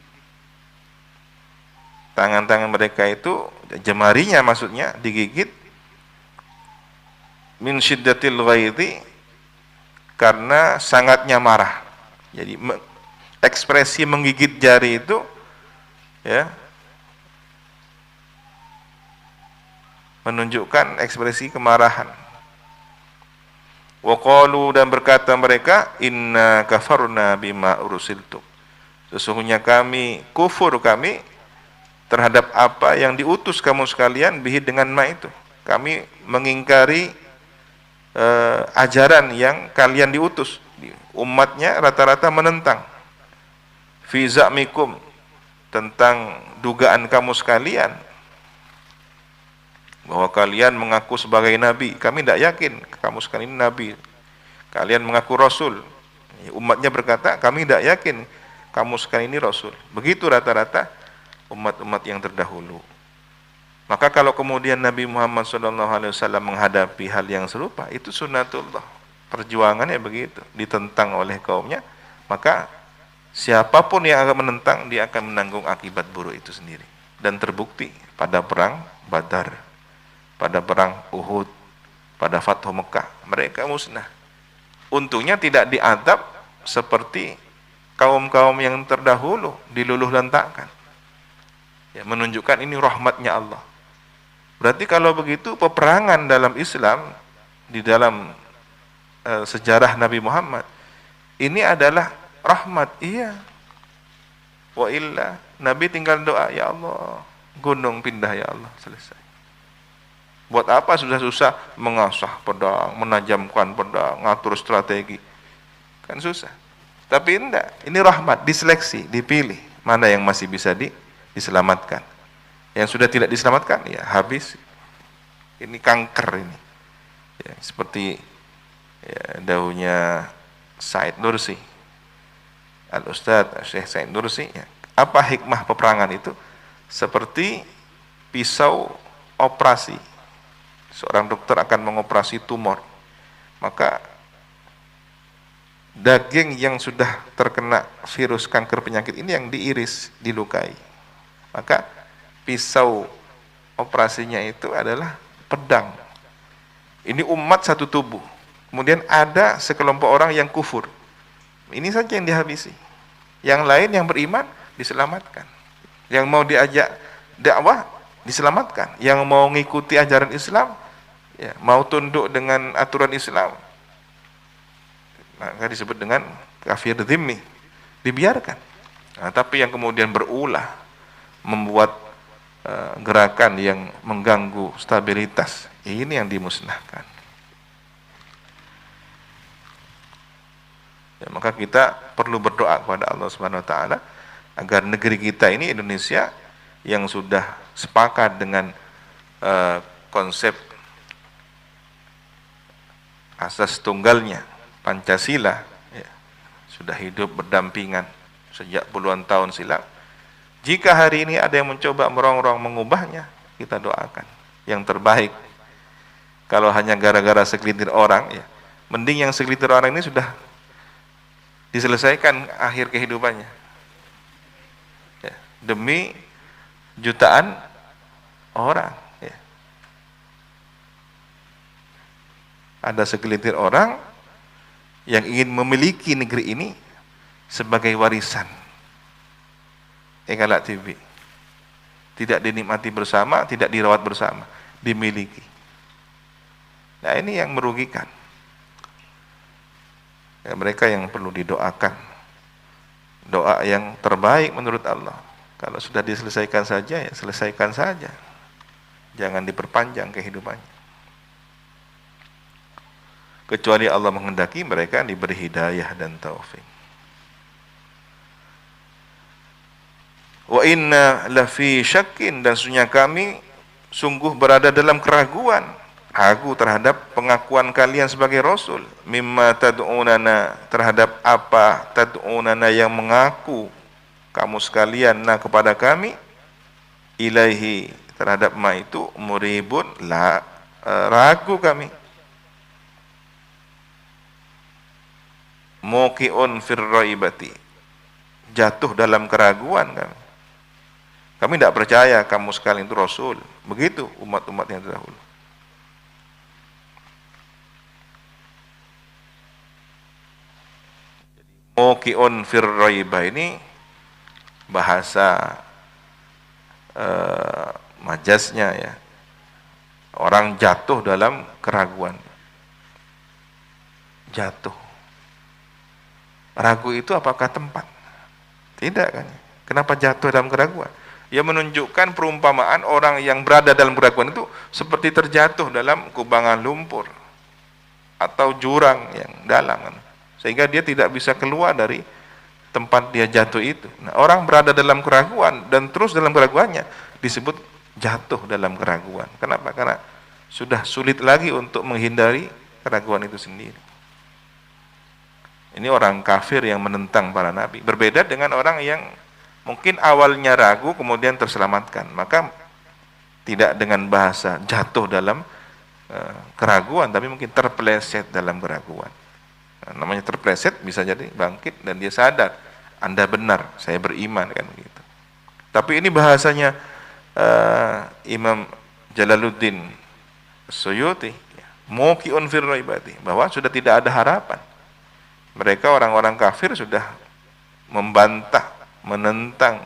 tangan-tangan mereka itu, jemarinya maksudnya digigit, min syiddatil ghaidhi, karena sangatnya marah. Jadi ekspresi menggigit jari itu ya menunjukkan ekspresi kemarahan. Wa qalu, dan berkata mereka, inna kafarna bima ursiltum, sesungguhnya kami kufur, kami terhadap apa yang diutus kamu sekalian, bihi, dengan ma itu. Kami mengingkari ajaran yang kalian diutus. Umatnya rata-rata menentang. Fi za'mikum, tentang dugaan kamu sekalian bahwa kalian mengaku sebagai nabi. Kami tidak yakin kamu sekalian ini nabi. Kalian mengaku rasul. Umatnya berkata, kami tidak yakin kamu sekalian ini rasul. Begitu rata-rata umat-umat yang terdahulu. Maka kalau kemudian Nabi Muhammad SAW menghadapi hal yang serupa, itu sunnatullah, perjuangannya begitu, ditentang oleh kaumnya, maka siapapun yang akan menentang, dia akan menanggung akibat buruk itu sendiri. Dan terbukti pada perang Badar, pada perang Uhud, pada Fathu Mekah, mereka musnah. Untungnya tidak diadab seperti kaum-kaum yang terdahulu, diluluh lantakkan. Ya, menunjukkan ini rahmatnya Allah. Berarti kalau begitu peperangan dalam Islam, di dalam sejarah Nabi Muhammad, ini adalah rahmat. Iya. Wa illa, Nabi tinggal doa, ya Allah, gunung pindah ya Allah, selesai. Buat apa susah-susah mengasah pedang, menajamkan pedang, ngatur strategi, kan susah. Tapi enggak, ini rahmat, diseleksi, dipilih mana yang masih bisa diselamatkan. Yang sudah tidak diselamatkan, ya habis. Ini kanker ini. Ya, seperti ya, daunnya Said Nursi, Al-Ustadz Syekh Said Nursi. Ya. Apa hikmah peperangan itu? Seperti pisau operasi. Seorang dokter akan mengoperasi tumor. Maka daging yang sudah terkena virus kanker penyakit ini yang diiris, dilukai. Maka pisau operasinya itu adalah pedang. Ini umat satu tubuh. Kemudian ada sekelompok orang yang kufur. Ini saja yang dihabisi. Yang lain yang beriman diselamatkan. Yang mau diajak dakwah diselamatkan. Yang mau mengikuti ajaran Islam, ya, mau tunduk dengan aturan Islam, maka disebut dengan kafir dhimmi, dibiarkan. Nah, tapi yang kemudian berulah, membuat gerakan yang mengganggu stabilitas, ini yang dimusnahkan. Ya, maka kita perlu berdoa kepada Allah Subhanahu wa taala agar negeri kita ini, Indonesia, yang sudah sepakat dengan konsep asas tunggalnya, Pancasila, ya, sudah hidup berdampingan sejak puluhan tahun silam. Jika hari ini ada yang mencoba merongrong mengubahnya, kita doakan yang terbaik. Kalau hanya gara-gara segelintir orang, ya, mending yang segelintir orang ini sudah diselesaikan akhir kehidupannya, ya, demi jutaan orang. Ya. Ada segelintir orang yang ingin memiliki negeri ini sebagai warisan. Galak TV. Tidak dinikmati bersama, tidak dirawat bersama, dimiliki. Nah, ini yang merugikan. Ya, mereka yang perlu didoakan. Doa yang terbaik menurut Allah. Kalau sudah diselesaikan saja, ya selesaikan saja. Jangan diperpanjang kehidupannya. Kecuali Allah menghendaki mereka diberi hidayah dan taufik. Wa inna lafi syakkin, dan sesungguhnya kami sungguh berada dalam keraguan, ragu terhadap pengakuan kalian sebagai rasul, mimma tad'unana, terhadap apa tad'unana yang mengaku kamu sekalian kepada kami, ilaihi, terhadap ma itu muribun, ragu kami, muqi'un fir raibati, jatuh dalam keraguan kami. Kami tidak percaya kamu sekalian itu rasul. Begitu umat-umat yang terdahulu. Muqi'un fir raiba ini bahasa majaznya ya. Orang jatuh dalam keraguan. Jatuh. Ragu itu apakah tempat? Tidak kan? Kenapa jatuh dalam keraguan? Ia menunjukkan perumpamaan orang yang berada dalam keraguan itu seperti terjatuh dalam kubangan lumpur atau jurang yang dalam, sehingga dia tidak bisa keluar dari tempat dia jatuh itu. Nah, orang berada dalam keraguan dan terus dalam keraguannya disebut jatuh dalam keraguan. Kenapa? Karena sudah sulit lagi untuk menghindari keraguan itu sendiri. Ini orang kafir yang menentang para nabi. Berbeda dengan orang yang mungkin awalnya ragu kemudian terselamatkan, maka tidak dengan bahasa jatuh dalam keraguan, tapi mungkin terpeleset dalam keraguan. Nah, namanya terpeleset bisa jadi bangkit dan dia sadar, Anda benar, saya beriman, kan begitu. Tapi ini bahasanya Imam Jalaluddin Suyuti, muqi'un fir raibati, bahwa sudah tidak ada harapan. Mereka orang-orang kafir sudah membantah, menentang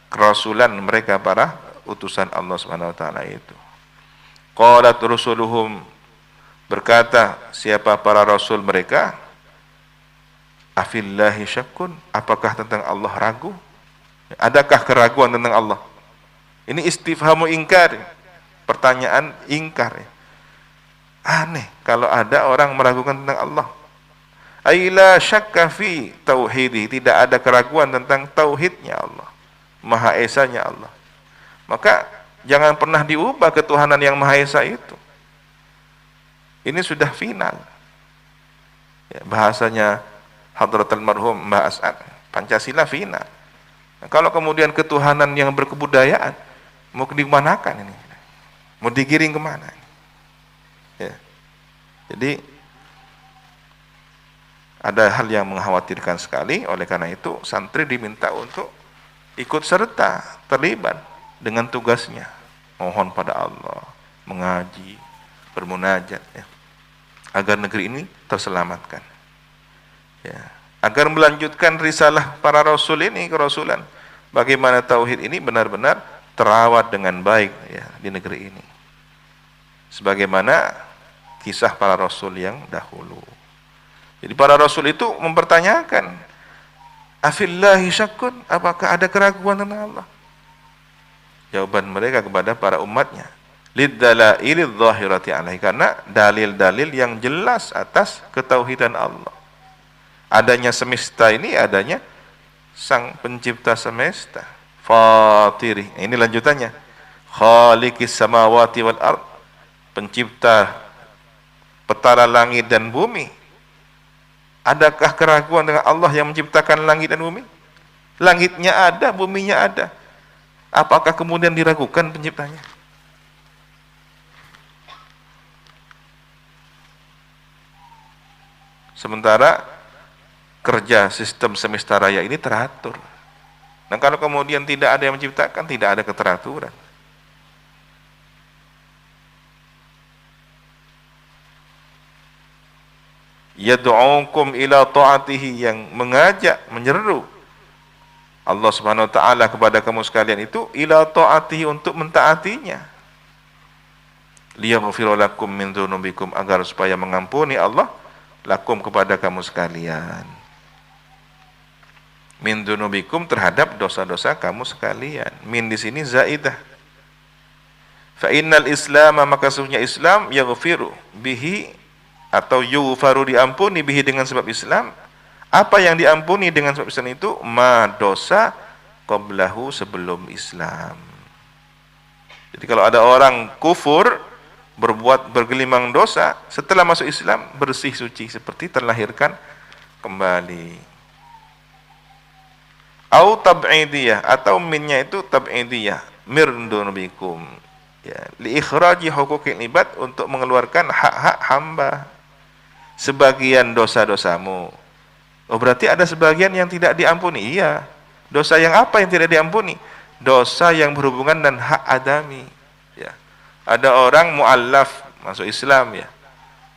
kerasulan mereka, para utusan Allah Subhanahu wa taala itu. Qalat rusuluhum, berkata siapa para rasul mereka, afillahi syakkun, apakah tentang Allah ragu? Adakah keraguan tentang Allah? Ini istifhamu ingkar, pertanyaan ingkar. Aneh kalau ada orang meragukan tentang Allah. Aila syakka fi tauhidi, tidak ada keraguan tentang tauhidnya Allah, Maha Esanya Allah. Maka jangan pernah diubah ketuhanan yang Maha Esa itu. Ini sudah final. Ya, bahasanya Hadratul Marhum Mbah As'ad, Pancasila final. Nah, kalau kemudian ketuhanan yang berkebudayaan, mau dimanakan ini? Mau digiring kemana? Ya. Jadi ada hal yang mengkhawatirkan sekali. Oleh karena itu santri diminta untuk ikut serta, terlibat dengan tugasnya, mohon pada Allah, mengaji, bermunajat, ya, agar negeri ini terselamatkan, ya, agar melanjutkan risalah para rasul ini, kerasulan, bagaimana tauhid ini benar-benar terawat dengan baik, ya, di negeri ini, sebagaimana kisah para rasul yang dahulu. Jadi para rasul itu mempertanyakan, afillahi syakkun, apakah ada keraguan tentang Allah? Jawaban mereka kepada para umatnya, liddalailidz zahirati alaihi, karena dalil-dalil yang jelas atas ketauhidan Allah. Adanya semesta ini, adanya sang pencipta semesta, fatiri. Ini lanjutannya, khaliqis samawati wal ard, pencipta petara langit dan bumi. Adakah keraguan dengan Allah yang menciptakan langit dan bumi? Langitnya ada, buminya ada. Apakah kemudian diragukan penciptanya? Sementara kerja sistem semesta raya ini teratur. Dan kalau kemudian tidak ada yang menciptakan, tidak ada keteraturan. yad'ukum ila ta'atihi, yang mengajak, menyeru Allah Subhanahu wa taala kepada kamu sekalian itu ila ta'atihi, untuk mentaatinya. Liyaghfira lakum min dzunubikum, agar supaya mengampuni Allah lakum, kepada kamu sekalian. Min dzunubikum, terhadap dosa-dosa kamu sekalian. Min di sini zaidah. Fa innal Islam, maka sesungguhnya Islam, yaghfiru bihi, atau yughfaru, diampuni, bihi, dengan sebab Islam. Apa yang diampuni dengan sebab Islam itu? Ma, dosa, qablahu, sebelum Islam. Jadi kalau ada orang kufur, berbuat bergelimang dosa, setelah masuk Islam bersih suci, seperti terlahirkan kembali. Au tab'idiyah, atau minnya itu tab'idiyah, mirdunubikum, ya, li ikhraji huquqil ibad, untuk mengeluarkan hak-hak hamba, sebagian dosa-dosamu. Oh, berarti ada sebagian yang tidak diampuni. Iya. Dosa yang apa yang tidak diampuni? Dosa yang berhubungan dengan hak adami. Ya. Ada orang mu'allaf masuk Islam, ya.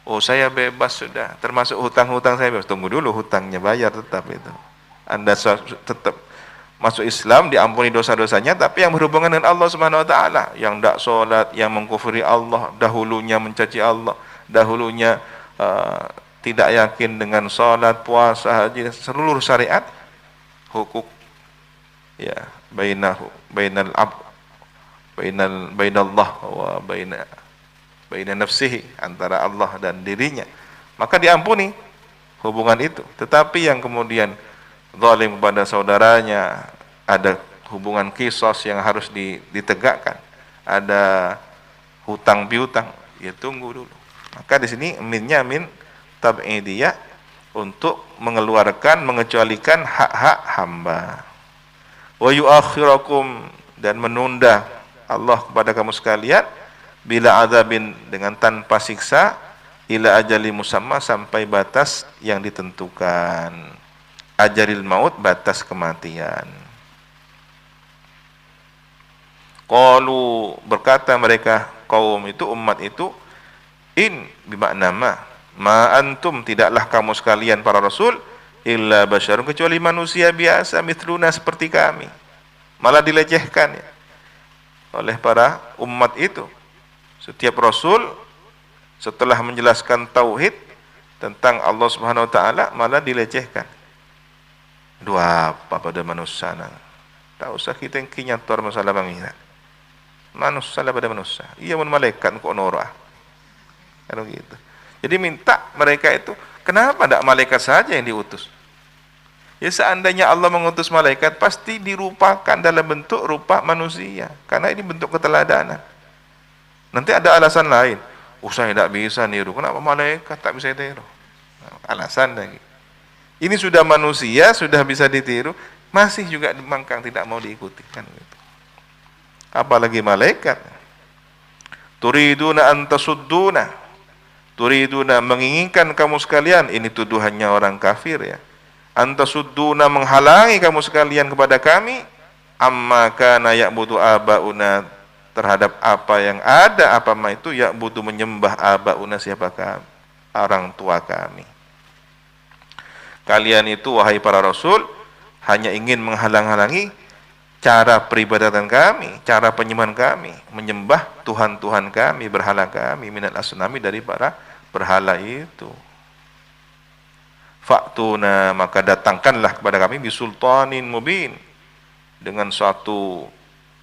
Oh, saya bebas sudah. Termasuk hutang-hutang saya bebas. Tunggu dulu, hutangnya bayar tetap itu. Anda tetap masuk Islam, diampuni dosa-dosanya, tapi yang berhubungan dengan Allah Subhanahu wa taala, yang tidak sholat, yang mengkufuri Allah, dahulunya mencaci Allah, dahulunya tidak yakin dengan salat, puasa, haji, seluruh syariat, hukuk, ya, bainal abd, bainallah wa baina nafsihi, antara Allah dan dirinya, maka diampuni hubungan itu. Tetapi yang kemudian zalim kepada saudaranya, ada hubungan kisos yang harus ditegakkan, ada hutang piutang, ya tunggu dulu. Maka di sini minnya min tab'idiyah, untuk mengeluarkan, mengecualikan hak-hak hamba. Wa yuakhirakum, dan menunda Allah kepada kamu sekalian, bila azabin, dengan tanpa siksa, ila ajali musamma, sampai batas yang ditentukan. Ajalil maut, batas kematian. Qalu, berkata mereka, kaum itu, umat itu, in bimakna ma antum, tidaklah kamu sekalian para rasul, illa basyarun, kecuali manusia biasa, mithluna, seperti kami. Malah dilecehkan, ya, oleh para umat itu. Setiap rasul setelah menjelaskan tauhid tentang Allah Subhanahu wa taala, malah dilecehkan. Dua apa pada manusia? Tak usah kita yang kinyator masalah bangiran. Manusia pada manusia. Ia pun malaikat kok norah. Kalau gitu. Jadi minta mereka itu, kenapa tidak malaikat saja yang diutus? Ya, seandainya Allah mengutus malaikat, pasti dirupakan dalam bentuk rupa manusia, karena ini bentuk keteladanan. Nanti ada alasan lain. Saya tidak bisa niru. Kenapa malaikat tak bisa tiru? Alasan lagi. Ini sudah manusia, sudah bisa ditiru, masih juga mangkang, tidak mau diikuti, kan gitu. Apalagi malaikat. Turiduna antasudduna, turiduna, menginginkan kamu sekalian, ini tuduhannya orang kafir, ya. Antasudduna, menghalangi kamu sekalian kepada kami, amma kana ya'budu abauna, terhadap apa yang ada, apa itu ya'budu, menyembah abauna, siapa kami, orang tua kami. Kalian itu, wahai para rasul, hanya ingin menghalang-halangi cara peribadatan kami, cara penyembahan kami, menyembah Tuhan-Tuhan kami, berhala kami, minal asnami, dari para berhala itu. Fa'tuna, maka datangkanlah kepada kami, bisultanin mubin, dengan suatu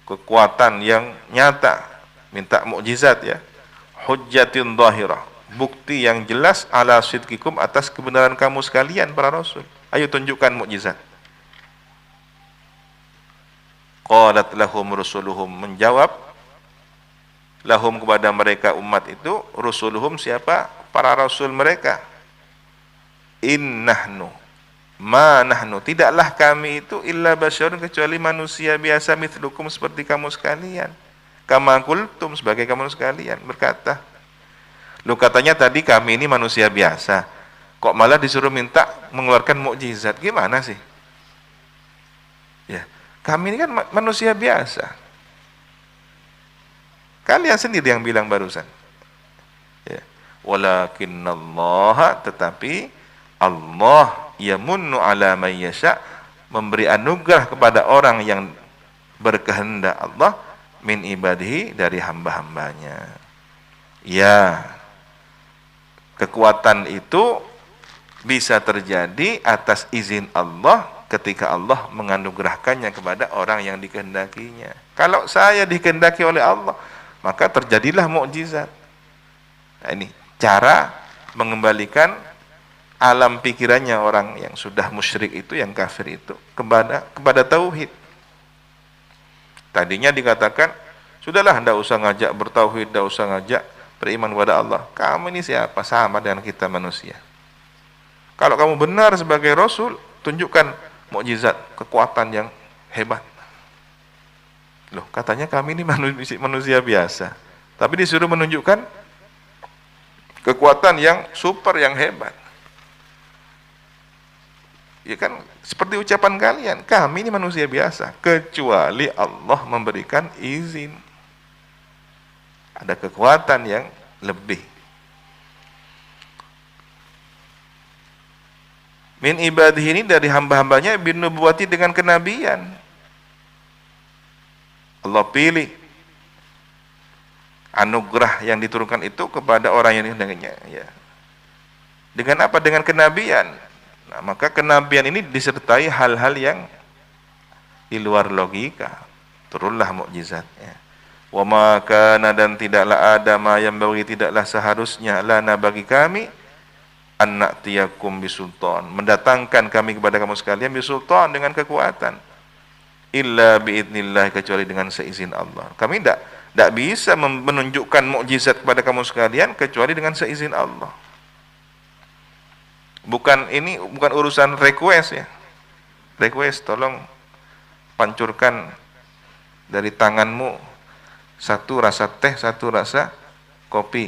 kekuatan yang nyata, minta mukjizat, ya, hujjatin zahirah, bukti yang jelas, ala sidqikum, atas kebenaran kamu sekalian para rasul. Ayo tunjukkan mukjizat. Qalat lahum rusuluhum, menjawab lahum, kepada mereka umat itu, rusuluhum, siapa? Para rasul mereka. In nahnu, ma nahnu, tidaklah kami itu, illa basyarun, kecuali manusia biasa, mithlukum, seperti kamu sekalian. Kama qultum, sebagai kamu sekalian berkata. Lu katanya tadi kami ini manusia biasa, kok malah disuruh minta mengeluarkan mukjizat, gimana sih? Ya, kami ini kan manusia biasa. Kalian sendiri yang bilang barusan. Ya. Walakinallaha, tetapi Allah yamunnu ala man yasha, memberi anugerah kepada orang yang berkehendak Allah, min ibadihi, dari hamba-hambanya. Ya, kekuatan itu bisa terjadi atas izin Allah ketika Allah menganugerahkannya kepada orang yang dikehendakinya. Kalau saya dikehendaki oleh Allah, maka terjadilah mukjizat. Nah, ini cara mengembalikan alam pikirannya orang yang sudah musyrik itu, yang kafir itu, kepada tauhid. Tadinya dikatakan, sudahlah, tidak usah ngajak bertauhid, tidak usah ngajak beriman kepada Allah. Kamu ini siapa? Sama dengan kita manusia. Kalau kamu benar sebagai Rasul, tunjukkan mukjizat, kekuatan yang hebat. Loh, katanya kami ini manusia biasa, tapi disuruh menunjukkan kekuatan yang super, yang hebat. Ya kan, seperti ucapan kalian, kami ini manusia biasa, kecuali Allah memberikan izin. Ada kekuatan yang lebih. Min ibadihi, ini dari hamba-hambanya, bin nubuwati, dengan kenabian. Allah pilih anugerah yang diturunkan itu kepada orang yang dikehendakinya, ya. Dengan apa? Dengan kenabian. Nah, maka kenabian ini disertai hal-hal yang di luar logika. Turunlah mukjizatnya. Wa ma kana, dan tidaklah ada, ma yang bagi, tidaklah seharusnya, lana, bagi kami, an na'tiyakum bisultan, mendatangkan kami kepada kamu sekalian, bisultan, dengan kekuatan, illa biidznillah, kecuali dengan seizin Allah. Kami tidak bisa menunjukkan mukjizat kepada kamu sekalian kecuali dengan seizin Allah. Ini bukan urusan request, ya. Request, tolong pancurkan dari tanganmu satu rasa teh, satu rasa kopi.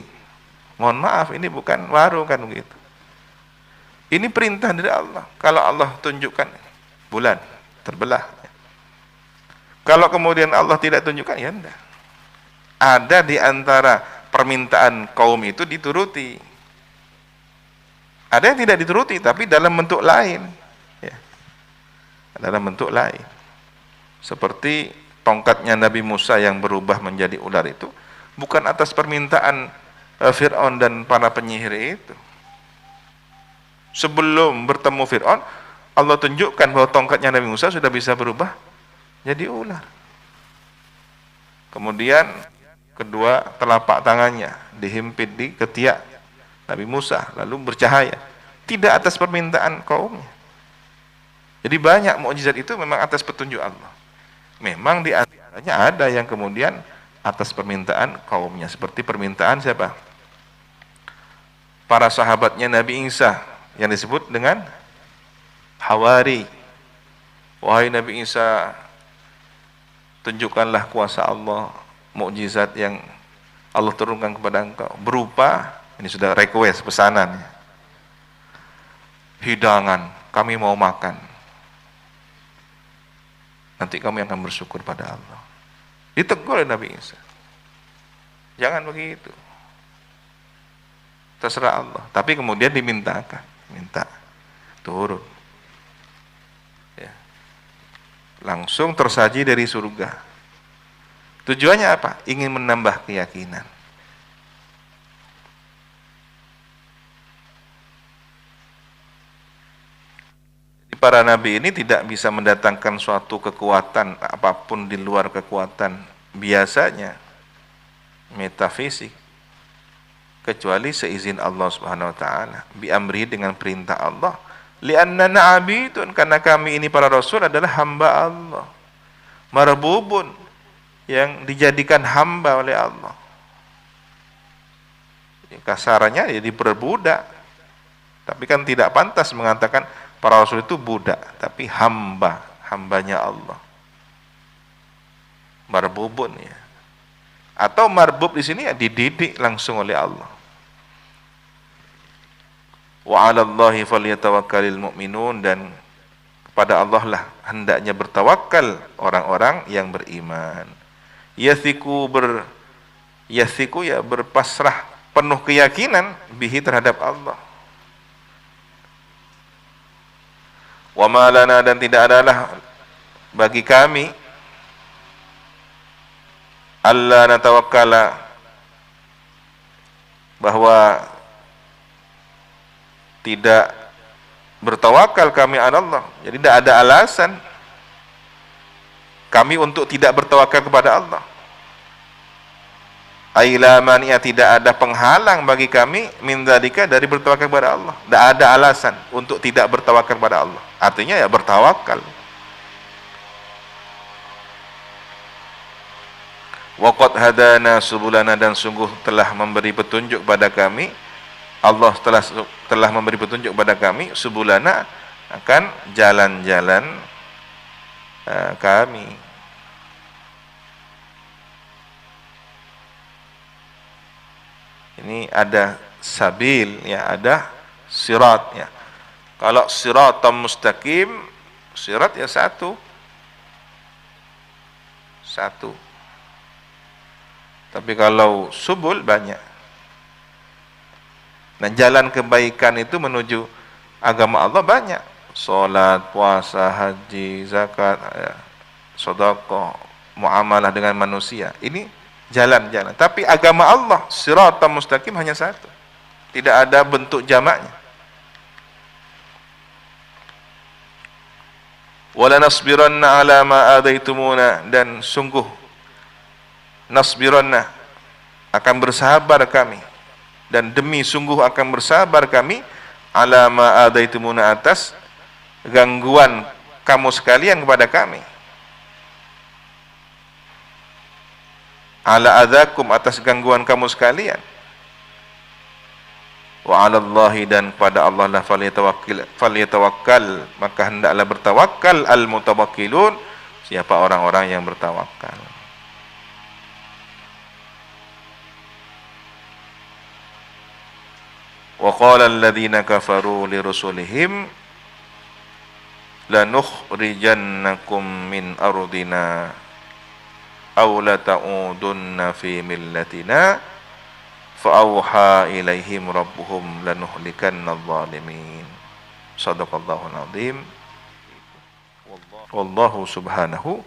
Mohon maaf, ini bukan warung, kan begitu. Ini perintah dari Allah. Kalau Allah tunjukkan, bulan terbelah. Kalau kemudian Allah tidak tunjukkan, ya enggak. Ada di antara permintaan kaum itu dituruti. Ada yang tidak dituruti, tapi dalam bentuk lain, ya. Dalam bentuk lain. Seperti tongkatnya Nabi Musa yang berubah menjadi ular itu, bukan atas permintaan Fir'aun dan para penyihir itu. Sebelum bertemu Fir'aun, Allah tunjukkan bahwa tongkatnya Nabi Musa sudah bisa berubah jadi ular. Kemudian kedua telapak tangannya dihimpit di ketiak Nabi Musa, lalu bercahaya. Tidak atas permintaan kaumnya. Jadi banyak mukjizat itu memang atas petunjuk Allah. Memang di antaranya ada yang kemudian atas permintaan kaumnya. Seperti permintaan siapa? Para sahabatnya Nabi Isa, yang disebut dengan Hawari. Wahai Nabi Isa, tunjukkanlah kuasa Allah, mukjizat yang Allah turunkan kepada engkau, berupa, ini sudah request, pesanan, hidangan, kami mau makan, nanti kami akan bersyukur pada Allah. Ditegur oleh Nabi Isa, jangan begitu, terserah Allah. Tapi kemudian minta turun, ya. Langsung tersaji dari surga. Tujuannya apa? Ingin menambah keyakinan. Para nabi ini tidak bisa mendatangkan suatu kekuatan apapun di luar kekuatan biasanya metafisik, kecuali seizin Allah Subhanahu wa taala, bi amri, dengan perintah Allah. Li'annana 'abidun, karena kami ini para rasul adalah hamba Allah. Marbubun, yang dijadikan hamba oleh Allah. Kasarannya ya diperbudak. Tapi kan tidak pantas mengatakan para rasul itu budak, tapi hambanya Allah. Marbubun, ya. Atau marbub di sini ya dididik langsung oleh Allah. Wa 'alallahi falyatawakkalul mu'minun, dan kepada Allah lah hendaknya bertawakal orang-orang yang beriman. Yathiku ya berpasrah penuh keyakinan bihi terhadap Allah. Wa ma lana, dan tidak adalah bagi kami alla natawakkala, bahwa tidak bertawakal kami ala Allah. Jadi tidak ada alasan kami untuk tidak bertawakal kepada Allah. Aila mani'a, tidak ada penghalang bagi kami min dzalika, dari bertawakal kepada Allah. Tidak ada alasan untuk tidak bertawakal kepada Allah. Artinya ya bertawakal. Waqad hadana subulana, dan sungguh telah memberi petunjuk pada kami, Allah telah memberi petunjuk pada kami, subulana, akan jalan-jalan kami. Ini ada sabil, ya, ada sirat, ya. Kalau siratam mustaqim, sirat ya satu. Tapi kalau subul banyak. Nah, jalan kebaikan itu menuju agama Allah banyak. Salat, puasa, haji, zakat, sedekah, muamalah dengan manusia. Ini jalan-jalan. Tapi agama Allah, siratal mustaqim, hanya satu. Tidak ada bentuk jamaknya. Wala nasbiranna ala ma adaitumuna, dan sungguh nasbiranna, akan bersabar kami, dan demi sungguh akan bersabar kami, ala ma adaitumuna, atas gangguan kamu sekalian kepada kami, ala adzakum, atas gangguan kamu sekalian, wa 'ala Allahi, dan kepada Allah lah falyatawakkal, maka hendaklah bertawakal al mutawakkilun, siapa orang-orang yang bertawakal. Wa qala alladziina kafaru li rusulihim lanukhrijannakum min ardina aw lata'udunna fi millatina fa'auha ilaihim rabbuhum lanuhlikanna adh-dhalimin. Shadaqallahul azim. Wallahu subhanahu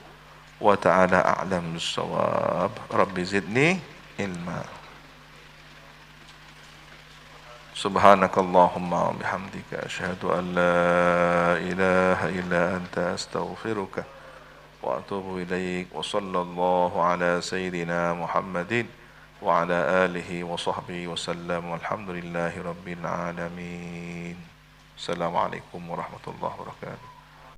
wa ta'ala a'lam bis-shawab. Rabbi zidni ilma. Subhanakallahumma wa bihamdika asyhadu an la ilaha illa anta astaghfiruka wa atubu ilaik. Wa sallallahu ala sayyidina Muhammadin wa ala alihi wa sahbihi wa sallam. Walhamdulillahi rabbil alamin. Assalamualaikum warahmatullahi wabarakatuh.